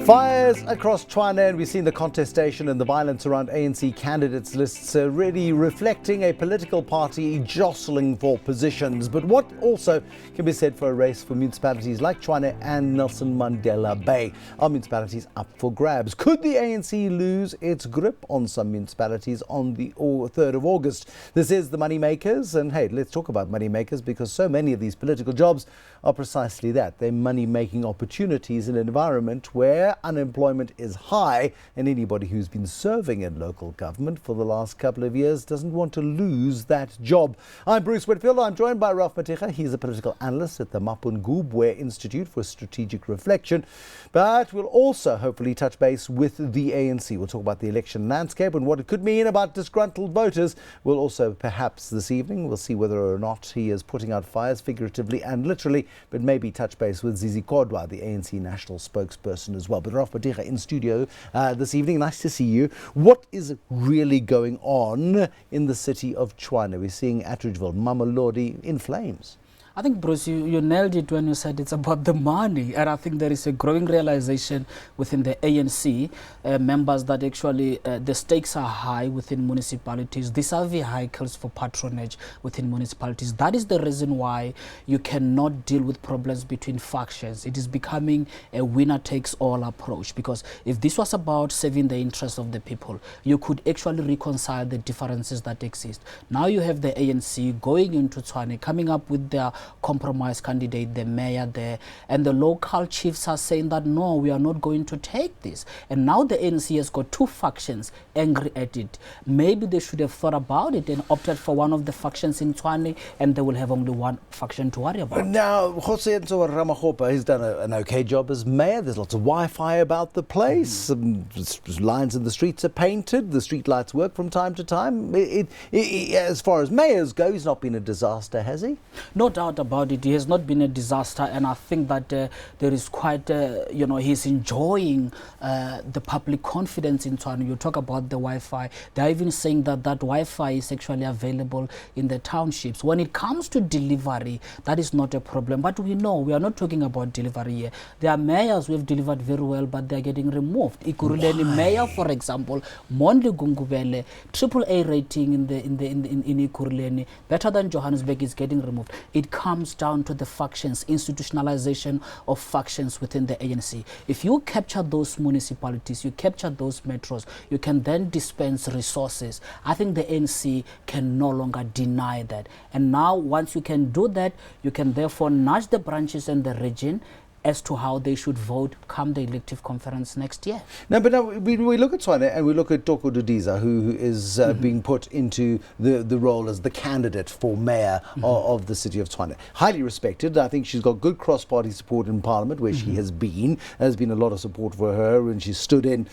Fires across Tshwane, and we've seen the contestation and the violence around ANC candidates lists really reflecting a political party jostling for positions. But what also can be said for a race for municipalities like Tshwane and Nelson Mandela Bay? Are municipalities up for grabs? Could the ANC lose its grip on some municipalities on the 3rd of August? This is the MoneyMakers, and hey, let's talk about MoneyMakers because so many of these political jobs are precisely that. They're money-making opportunities in an environment where unemployment is high, and anybody who's been serving in local government for the last couple of years doesn't want to lose that job. I'm Bruce Whitfield. I'm joined by Mathekga. He's a political analyst at the Mapungubwe Institute for Strategic Reflection. But we'll also hopefully touch base with the ANC. We'll talk about the election landscape and what it could mean about disgruntled voters. We'll also, perhaps this evening, we'll see whether or not he is putting out fires figuratively and literally, but maybe touch base with Zizi Kodwa, the ANC National Spokesperson as well. But Mathekga in studio this evening. Nice to see you. What is really going on in the city of Tshwane? We're seeing Atteridgeville, Mamelodi in flames. I think, Bruce, you nailed it when you said it's about the money. And I think there is a growing realization within the ANC members that actually the stakes are high within municipalities. These are vehicles for patronage within municipalities. That is the reason why you cannot deal with problems between factions. It is becoming a winner-takes-all approach, because if this was about serving the interests of the people, you could actually reconcile the differences that exist. Now you have the ANC going into Tshwane, coming up with their compromise candidate, the mayor there, and the local chiefs are saying that no, we are not going to take this. And now the ANC has got two factions angry at it. Maybe they should have thought about it and opted for one of the factions in Tshwane, and they will have only one faction to worry about. Now, Jose Ramokgopa, he's done an okay job as mayor. There's lots of Wi-Fi about the place. Lines in the streets are painted. The street lights work from time to time. As far as mayors go, he's not been a disaster, has he? No doubt about it. He has not been a disaster, and I think that there is quite, he's enjoying the public confidence in Tshwane. You talk about the Wi-Fi. They're even saying that Wi-Fi is actually available in the townships. When it comes to delivery, that is not a problem. But we know we are not talking about delivery here. There are mayors who have delivered very well, but they're getting removed. Ikuruleni mayor, for example, Mondli Gungubele, AAA rating in Ikuruleni, better than Johannesburg, is getting removed. It comes down to the factions, institutionalization of factions within the ANC. If you capture those municipalities, you capture those metros, you can then dispense resources. I think the ANC can no longer deny that. And now, once you can do that, you can therefore nudge the branches and the region as to how they should vote come the elective conference next year. Now, we look at Tshwane and we look at Toko Dudiza, who is being put into the role as the candidate for mayor of the city of Tshwane. Highly respected. I think she's got good cross-party support in Parliament, where she has been. There's been a lot of support for her, and she's stood in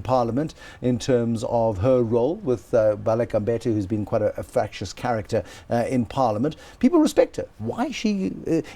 Parliament in terms of her role with Mathekga, who's been quite a fractious character in Parliament. People respect her. Why is she?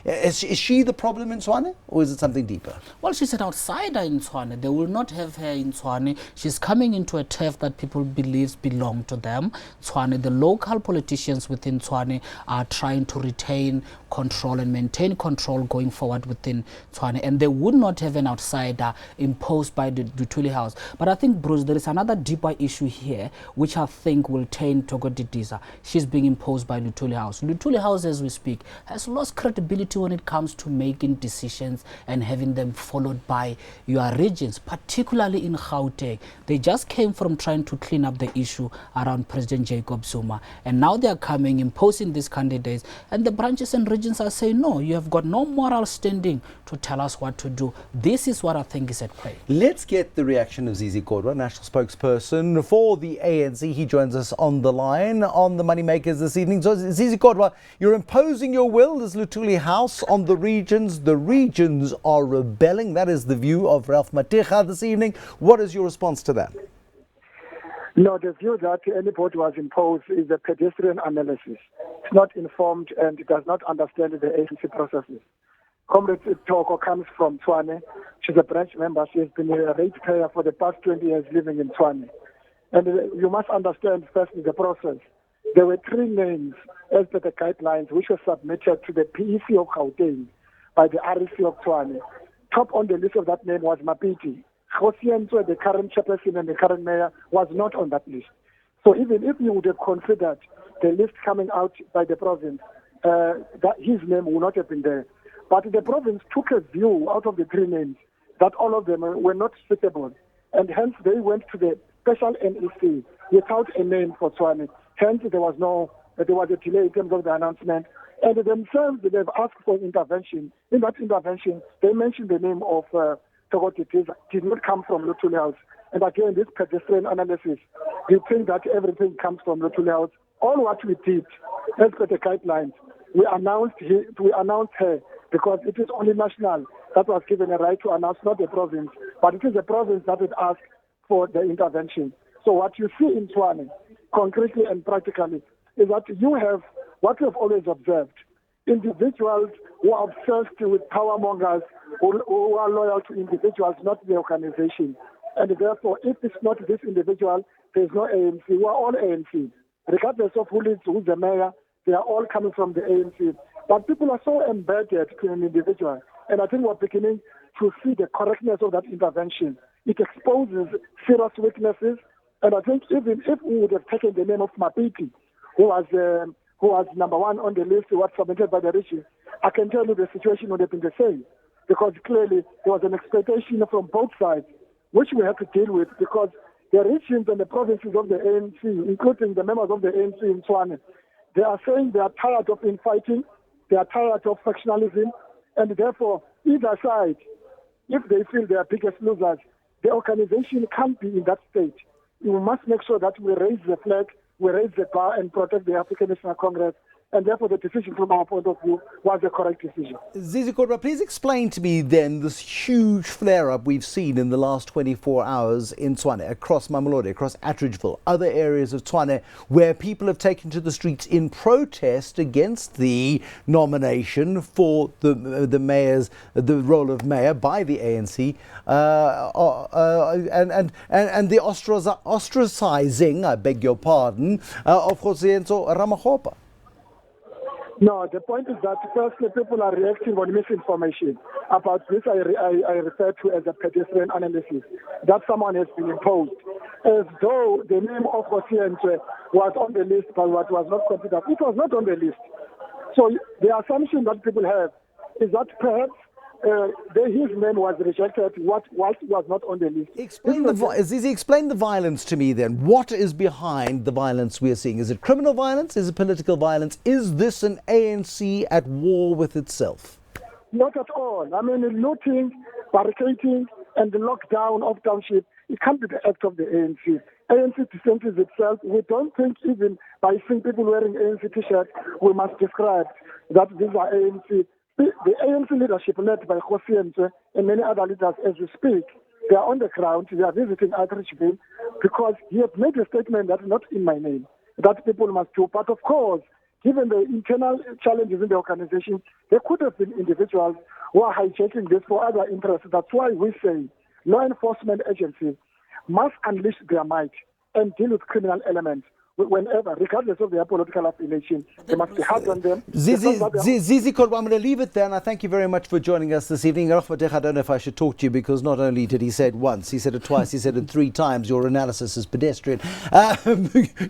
Is she the problem in Tshwane, or is it something deeper? Well, she's an outsider in Tshwane. They will not have her in Tshwane. She's coming into a turf that people believe belong to them. Tshwane, the local politicians within Tshwane are trying to retain control and maintain control going forward within Tshwane, and they would not have an outsider imposed by the Lutuli House. But I think, Bruce, there is another deeper issue here, which I think will taint Toko Dudiza. She's being imposed by Lutuli House. Lutuli House, as we speak, has lost credibility when it comes to making decisions and having them followed by your regions, particularly in Gauteng. They just came from trying to clean up the issue around President Jacob Zuma, and now they are coming, imposing these candidates, and the branches and regions are saying, no, you have got no moral standing to tell us what to do. This is what I think is at play. Let's get the reaction of Zizi Kodwa, National Spokesperson for the ANC. He joins us on the line on the MoneyMakers this evening. So, Zizi Kodwa, you're imposing your will as Lutuli House on the regions. The regions are rebelling. That is the view of Mathekga this evening. What is your response to that? No, the view that anybody was imposed is a pedestrian analysis. It's not informed and it does not understand the ANC processes. Comrade Toko comes from Tshwane. She's a branch member. She has been a ratepayer for the past 20 years living in Tshwane. And you must understand firstly the process. There were three names as per the guidelines which were submitted to the PEC of Gauteng by the REC of Tshwane top on the list of that name was Mapiti. Khosientswe, the current chairperson and the current mayor, was not on that list. So even if you would have considered the list coming out by the province, that his name would not have been there. But the province took a view out of the three names that all of them were not suitable. And hence they went to the special NEC without a name for Tshwane. Hence there was a delay in terms of the announcement. And themselves, they've asked for intervention. In that intervention, they mentioned the name of Tokoti did not come from Luthuli House. And again, this pedestrian analysis, we think that everything comes from Luthuli House. All what we did, as per the guidelines, we announced her because it is only national that was given a right to announce, not the province. But it is the province that would ask for the intervention. So what you see in Tshwane, concretely and practically, is that you have what we have always observed: individuals who are obsessed with power mongers, who are loyal to individuals, not the organization. And therefore, if it's not this individual, there's no ANC. We are all ANC. Regardless of who's the mayor, they are all coming from the ANC. But people are so embedded to an individual. And I think we're beginning to see the correctness of that intervention. It exposes serious weaknesses. And I think even if we would have taken the name of Mapiti, who was number one on the list, who was submitted by the region, I can tell you the situation would have been the same. Because clearly there was an expectation from both sides, which we have to deal with, because the regions and the provinces of the ANC, including the members of the ANC in Tshwane, they are saying they are tired of infighting, they are tired of factionalism, and therefore, either side, if they feel they are biggest losers, the organization can't be in that state. We must make sure that we raise the flag, we raise the bar, and protect the African National Congress. And therefore, the decision from our point of view was the correct decision. Zizi Kodwa, please explain to me then this huge flare-up we've seen in the last 24 hours in Tshwane, across Mamelodi, across Atteridgeville, other areas of Tshwane, where people have taken to the streets in protest against the nomination for the role of mayor by the ANC, and the ostracizing, I beg your pardon, of Khosientswe Ramokgopa. No, the point is that firstly people are reacting on misinformation about this. I refer to as a pedestrian analysis that someone has been imposed, as though the name of Khosientswe was on the list but what was not considered. It was not on the list. So the assumption that people have is that perhaps his name was rejected, what was not on the list. Zizi, explain the violence to me then. What is behind the violence we are seeing? Is it criminal violence? Is it political violence? Is this an ANC at war with itself? Not at all. I mean, looting, barricading, and the lockdown of township, it can't be the act of the ANC. ANC dissents itself. We don't think even by seeing people wearing ANC t-shirts, we must describe that these are ANC. The ANC leadership led by Khosientswe and many other leaders as we speak, they are on the ground, they are visiting Atteridgeville because he had made a statement that not in my name, that people must do. But of course, given the internal challenges in the organization, there could have been individuals who are hijacking this for other interests. That's why we say law enforcement agencies must unleash their might and deal with criminal elements. Whenever, regardless of their political affiliation, they must be hard on them. Zizi Kodwa, I'm going to leave it there, and I thank you very much for joining us this evening. Mathekga, I don't know if I should talk to you, because not only did he say it once, he said it twice, he said it 3 times. Your analysis is pedestrian.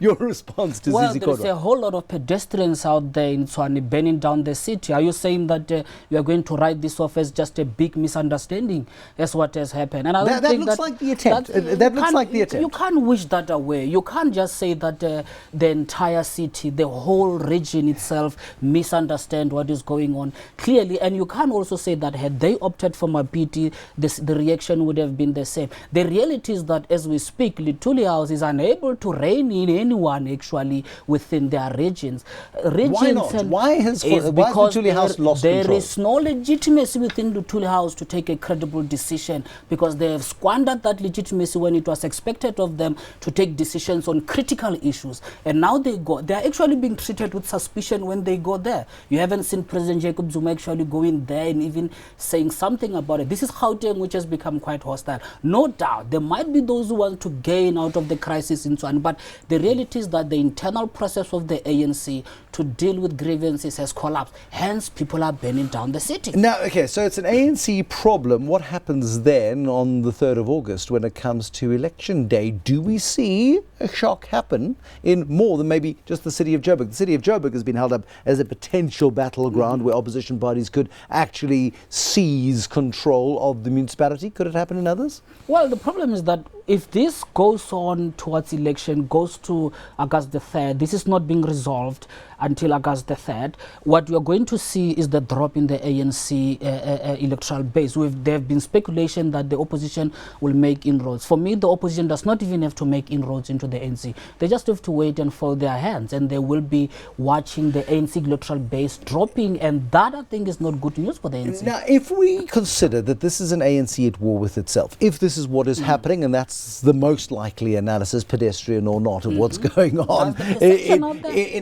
Your response to Zizi Kodwa? Well, there's a whole lot of pedestrians out there in Tshwane burning down the city. Are you saying that you are going to write this off as just a big misunderstanding? That's what has happened. And I don't think looks like the attempt. That looks like the attempt. You can't wish that away. You can't just say that the entire city, the whole region itself misunderstand what is going on clearly. And you can't also say that had they opted for Mapiti, the reaction would have been the same. The reality is that as we speak, Luthuli House is unable to rein in anyone actually within their regions. Why not? Why has Luthuli House lost control? There is no legitimacy within Luthuli House to take a credible decision, because they have squandered that legitimacy when it was expected of them to take decisions on critical issues. issues. And now they're actually being treated with suspicion when they go there. You haven't seen President Jacob Zuma actually going there and even saying something about it. This is Gauteng, which has become quite hostile. No doubt, there might be those who want to gain out of the crisis in Tshwane, but the reality is that the internal process of the ANC to deal with grievances has collapsed. Hence, people are burning down the city. Now, okay, so it's an ANC problem. What happens then on the 3rd of August when it comes to election day? Do we see a shock happen in more than maybe just the city of Joburg? The city of Joburg has been held up as a potential battleground where opposition parties could actually seize control of the municipality. Could it happen in others? Well, the problem is that if this goes on towards election, goes to August the 3rd, this is not being resolved until August the 3rd, what you are going to see is the drop in the ANC electoral base. There have been speculation that the opposition will make inroads. For me, the opposition does not even have to make inroads into the ANC. They just have to wait and fold their hands, and they will be watching the ANC electoral base dropping, and that, I think, is not good news for the ANC. Now, if we consider that this is an ANC at war with itself, if this is what is happening, and that's the most likely analysis, pedestrian or not, of what's going on in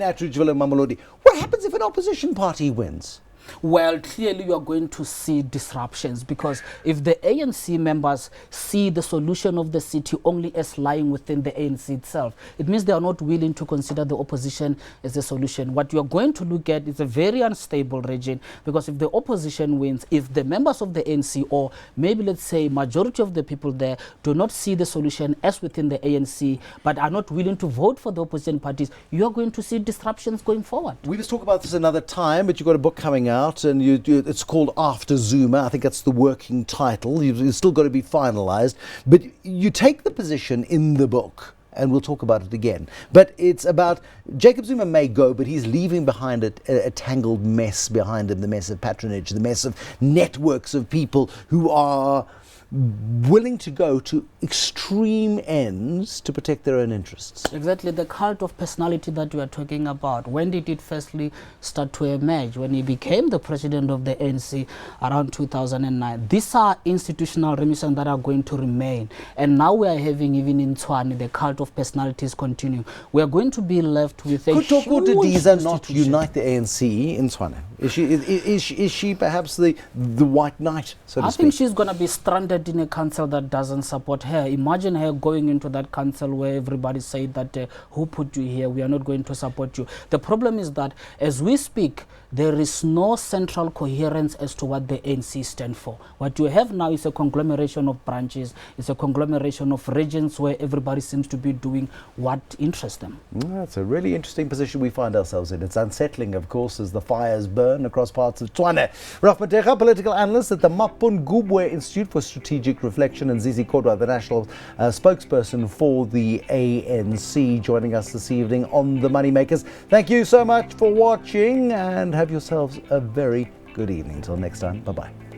Atteridgeville and Mamelodi, what happens if an opposition party wins? Well, clearly you are going to see disruptions, because if the ANC members see the solution of the city only as lying within the ANC itself, it means they are not willing to consider the opposition as a solution. What you are going to look at is a very unstable region, because if the opposition wins, if the members of the ANC, or maybe let's say majority of the people there, do not see the solution as within the ANC but are not willing to vote for the opposition parties, you are going to see disruptions going forward. We must talk about this another time, but you've got a book coming out, and it's called After Zuma. I think that's the working title. It's still got to be finalized, but you take the position in the book, and we'll talk about it again, but it's about Jacob Zuma may go, but he's leaving behind a tangled mess behind him, the mess of patronage, the mess of networks of people who are willing to go to extreme ends to protect their own interests. Exactly, the cult of personality that you are talking about. When did it firstly start to emerge? When he became the president of the ANC around 2009. These are institutional reminiscences that are going to remain. And now we are having, even in Tshwane, the cult of personalities continue. We are going to be left with a Could huge Diza not institution. unite the ANC in Tshwane? Is she perhaps the white knight, so to I speak? think she's going to be stranded in a council that doesn't support her. Imagine her going into that council where everybody said that who put you here, we are not going to support you. The problem is that as we speak, there is no central coherence as to what the ANC stand for. What you have now is a conglomeration of branches, it's a conglomeration of regions where everybody seems to be doing what interests them. That's a really interesting position we find ourselves in. It's unsettling, of course, as the fires burn across parts of Tshwane. Mathekga, political analyst at the Mapungubwe Institute for Strategic Reflection, and Zizi Kodwa, the national spokesperson for the ANC, joining us this evening on the MoneyMakers. Thank you so much for watching, and have yourselves a very good evening. Until next time, bye-bye.